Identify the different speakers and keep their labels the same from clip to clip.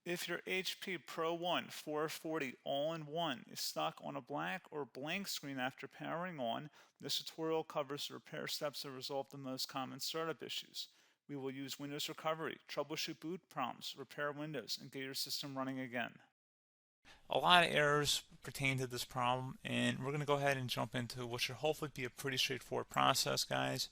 Speaker 1: If your HP ProOne 440 all-in-one is stuck on a black or blank screen after powering on, this tutorial covers the repair steps that resolve the most common startup issues. We will use Windows recovery, troubleshoot boot prompts, repair Windows, and get your system running again. A lot of errors pertain to this problem, and we're going to go ahead and jump into what should hopefully be a pretty straightforward process, guys.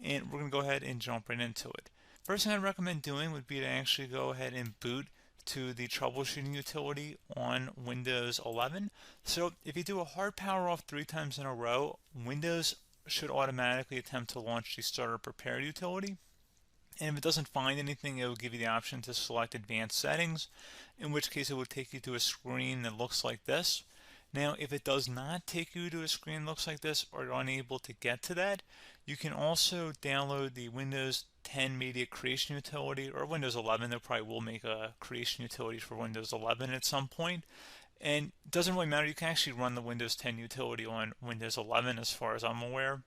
Speaker 1: And we're going to go ahead and jump right into it. First thing I'd recommend doing would be to actually go ahead and boot to the troubleshooting utility on Windows 11. So if you do a hard power off 3 times in a row, Windows should automatically attempt to launch the startup repair utility. And if it doesn't find anything, it will give you the option to select advanced settings, in which case it will take you to a screen that looks like this. Now, if it does not take you to a screen that looks like this, or you're unable to get to that, you can also download the Windows 10 Media Creation Utility, or Windows 11. They probably will make a creation utility for Windows 11 at some point. And it doesn't really matter, you can actually run the Windows 10 utility on Windows 11 as far as I'm aware.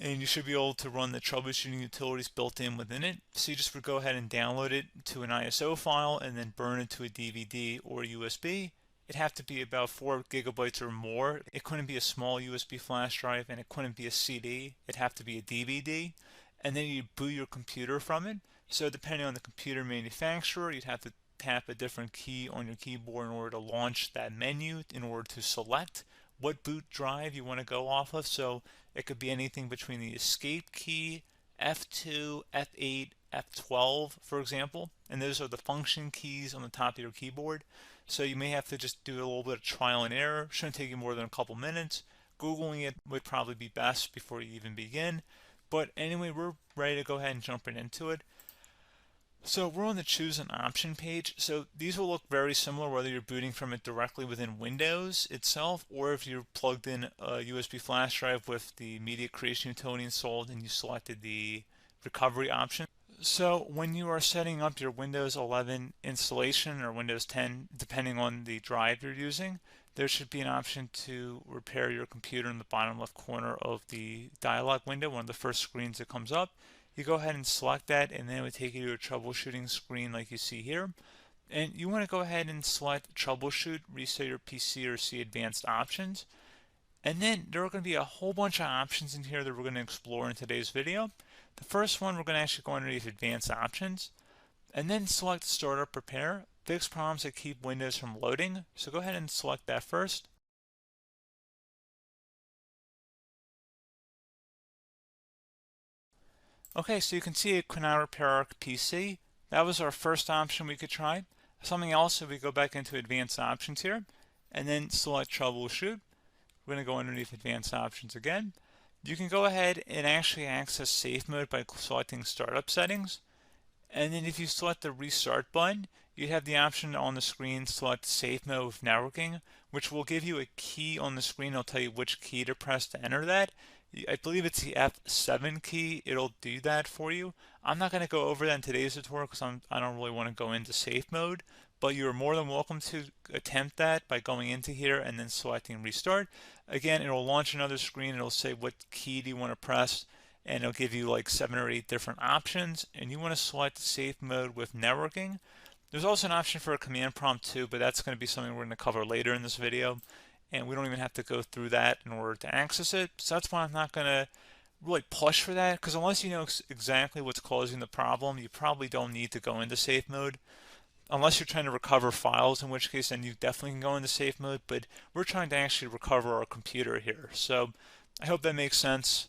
Speaker 1: And you should be able to run the troubleshooting utilities built in within it. So you just would go ahead and download it to an ISO file and then burn it to a DVD or USB. It'd have to be about 4 gigabytes or more. It couldn't be a small USB flash drive, and it couldn't be a CD. It'd have to be a DVD. And then you boot your computer from it. So depending on the computer manufacturer, you'd have to tap a different key on your keyboard in order to launch that menu, in order to select what boot drive you want to go off of. So it could be anything between the escape key, F2, F8, F12, for example, and those are the function keys on the top of your keyboard. So you may have to just do a little bit of trial and error. Shouldn't take you more than a couple minutes. Googling it would probably be best before you even begin. But anyway, we're ready to go ahead and jump right into it. So we're on the choose an option page. So these will look very similar whether you're booting from it directly within Windows itself, or if you're plugged in a USB flash drive with the media creation utility installed and you selected the recovery option. So when you are setting up your Windows 11 installation or Windows 10, depending on the drive you're using, there should be an option to repair your computer in the bottom left corner of the dialog window, one of the first screens that comes up. You go ahead and select that, and then it would take you to a troubleshooting screen like you see here. And you want to go ahead and select troubleshoot, reset your PC, or see advanced options. And then there are going to be a whole bunch of options in here that we're going to explore in today's video. The first one, we're going to actually go underneath advanced options and then select startup repair, fix problems that keep Windows from loading. So go ahead and select that first. Okay, so you can see it could not repair our PC. That was our first option we could try. Something else, if we go back into advanced options here and then select troubleshoot, we're going to go underneath advanced options again. You can go ahead and actually access safe mode by selecting startup settings. And then if you select the restart button, you have the option on the screen select safe mode with networking, which will give you a key on the screen. It'll tell you which key to press to enter that. I believe it's the F7 key. It'll do that for you. I'm not going to go over that in today's tutorial because I don't really want to go into safe mode, but you're more than welcome to attempt that by going into here and then selecting restart. Again, it'll launch another screen. It'll say what key do you want to press, and it'll give you like 7 or 8 different options, and you want to select safe mode with networking. There's also an option for a command prompt too, but that's going to be something we're going to cover later in this video, and we don't even have to go through that in order to access it. So that's why I'm not going to really push for that, because unless you know exactly what's causing the problem, you probably don't need to go into safe mode. Unless you're trying to recover files, in which case then you definitely can go into safe mode, but we're trying to actually recover our computer here. So I hope that makes sense.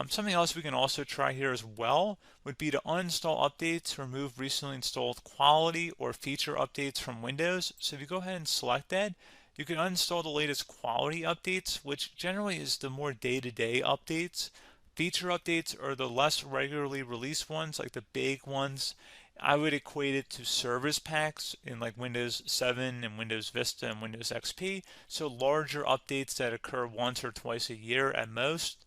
Speaker 1: Something else we can also try here as well would be to uninstall updates, remove recently installed quality or feature updates from Windows. So if you go ahead and select that, you can uninstall the latest quality updates, which generally is the more day-to-day updates. Feature updates are the less regularly released ones, like the big ones. I would equate it to service packs in like Windows 7 and Windows Vista and Windows XP. So larger updates that occur once or twice a year at most.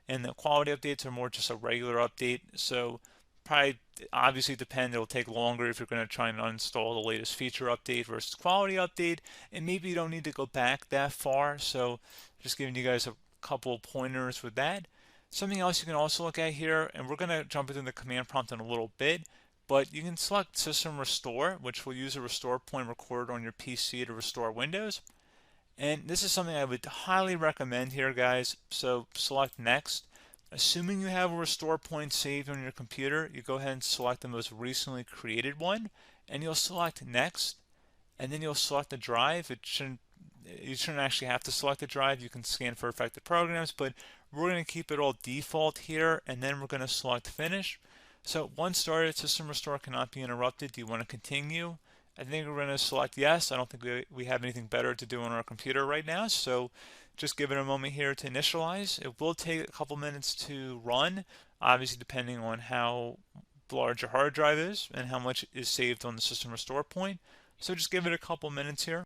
Speaker 1: And the quality updates are more just a regular update. So probably obviously depend, it'll take longer if you're going to try and uninstall the latest feature update versus quality update. And maybe you don't need to go back that far. So just giving you guys a couple pointers with that. Something else you can also look at here, and we're going to jump into the command prompt in a little bit, But you can select System Restore, which will use a restore point recorded on your PC to restore Windows. And this is something I would highly recommend here, guys. So select Next. Assuming you have a restore point saved on your computer, you go ahead and select the most recently created one, and you'll select Next, and then you'll select the drive. You shouldn't actually have to select the drive. You can scan for affected programs, but we're going to keep it all default here, and then we're going to select Finish. So once started, System Restore cannot be interrupted. Do you want to continue? I think we're going to select yes. I don't think we have anything better to do on our computer right now, so just give it a moment here to initialize. It will take a couple minutes to run, obviously depending on how large your hard drive is and how much is saved on the System Restore point. So just give it a couple minutes here.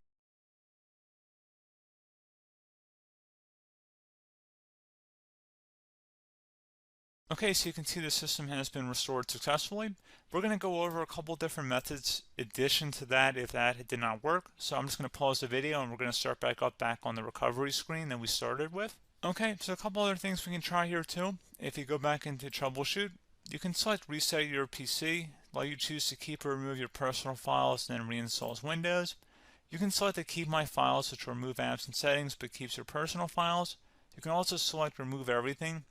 Speaker 1: Okay, so you can see the system has been restored successfully. We're going to go over a couple different methods in addition to that if that did not work. So I'm just going to pause the video and we're going to start back on the recovery screen that we started with. Okay, so a couple other things we can try here too. If you go back into troubleshoot, you can select reset your PC, while you choose to keep or remove your personal files and then reinstalls Windows. You can select to keep my files, which will remove apps and settings but keeps your personal files. You can also select remove everything,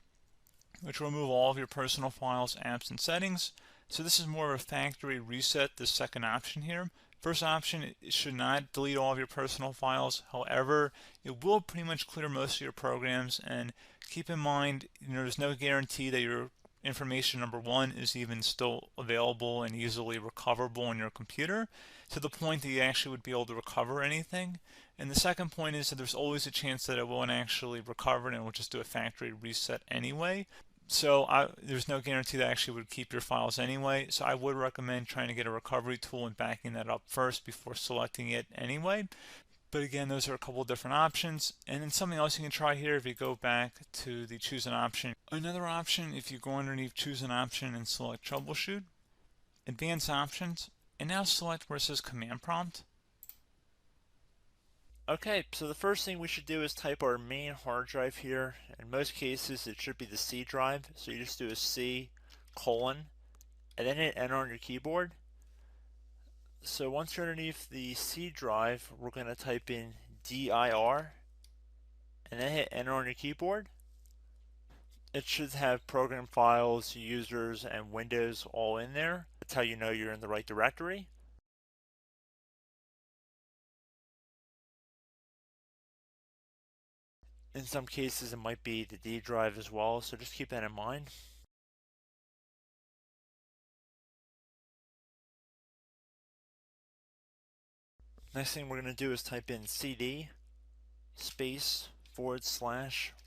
Speaker 1: which will remove all of your personal files, apps, and settings. So this is more of a factory reset, the second option here. First option, it should not delete all of your personal files. However, it will pretty much clear most of your programs, and keep in mind, there's no guarantee that your information, number one, is even still available and easily recoverable on your computer to the point that you actually would be able to recover anything. And the second point is that there's always a chance that it won't actually recover and it will just do a factory reset anyway. So there's no guarantee that actually would keep your files anyway. So I would recommend trying to get a recovery tool and backing that up first before selecting it anyway. But again, those are a couple of different options. And then something else you can try here, if you go back to the choose an option. Another option, if you go underneath choose an option and select troubleshoot, advanced options, and now select where it says command prompt.
Speaker 2: Okay, so the first thing we should do is type our main hard drive here. In most cases, it should be the C drive. So you just do a C colon and then hit enter on your keyboard. So once you're underneath the C drive, we're going to type in dir and then hit enter on your keyboard. It should have program files, users, and Windows all in there. That's how you know you're in the right directory. In some cases, it might be the D drive as well, so just keep that in mind. Next thing we're going to do is type in cd space /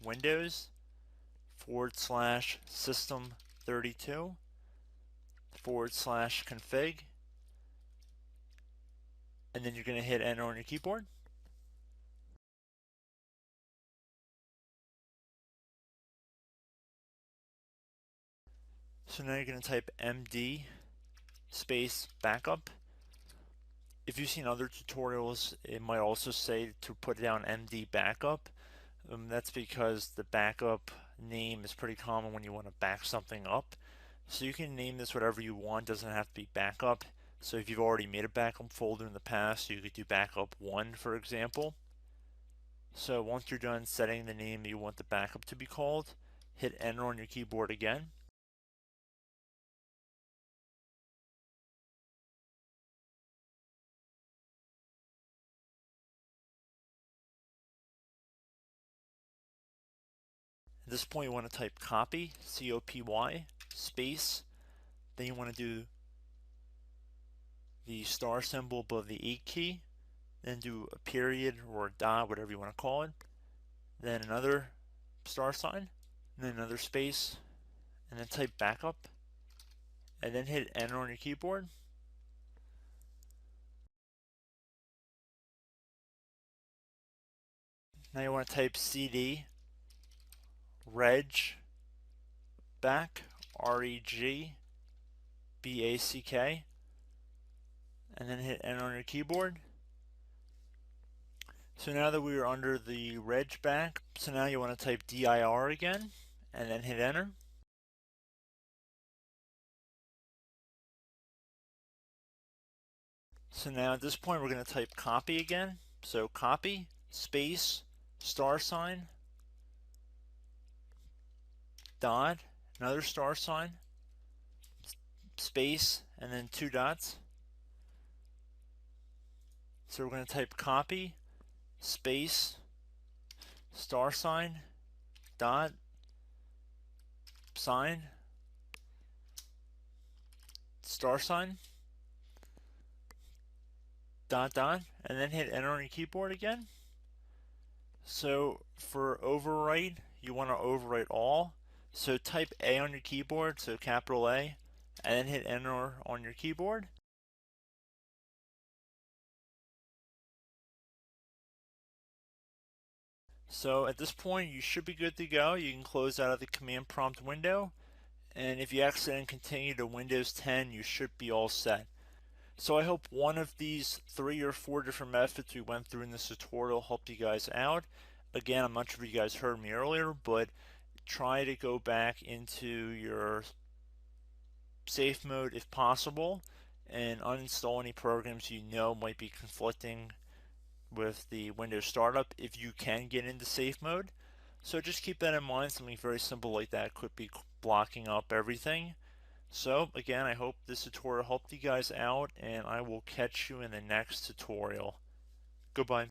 Speaker 2: Windows / system 32 / config, and then you're going to hit enter on your keyboard. So now you're going to type md space backup. If you've seen other tutorials, it might also say to put down md backup. That's because the backup name is pretty common when you want to back something up. So you can name this whatever you want, doesn't have to be backup. So if you've already made a backup folder in the past, you could do backup 1, for example. So once you're done setting the name you want the backup to be called, hit enter on your keyboard again. At this point you want to type copy, C-O-P-Y, space, then you want to do the star symbol above the 8 key, then do a period or a dot, whatever you want to call it, then another star sign, and then another space, and then type backup, and then hit enter on your keyboard. Now you want to type cd reg back, REGBACK, and then hit enter on your keyboard. So now that we are under the reg back, so now you want to type dir again, and then hit enter. So now at this point we're going to type copy again. So copy, space, star sign, dot, another star sign, space, and then 2 dots. So we're going to type copy, space, star sign, dot, sign, star sign, dot, dot, and then hit enter on your keyboard again. So for overwrite, you want to overwrite all. So type A on your keyboard, so capital A, and then hit enter on your keyboard. So at this point you should be good to go. You can close out of the command prompt window, and if you accidentally continue to Windows 10 you should be all set. So I hope one of these 3 or 4 different methods we went through in this tutorial helped you guys out. Again, I'm not sure if you guys heard me earlier, but try to go back into your safe mode if possible and uninstall any programs you know might be conflicting with the Windows startup if you can get into safe mode. So just keep that in mind. Something very simple like that could be blocking up everything. So again, I hope this tutorial helped you guys out, and I will catch you in the next tutorial. Goodbye.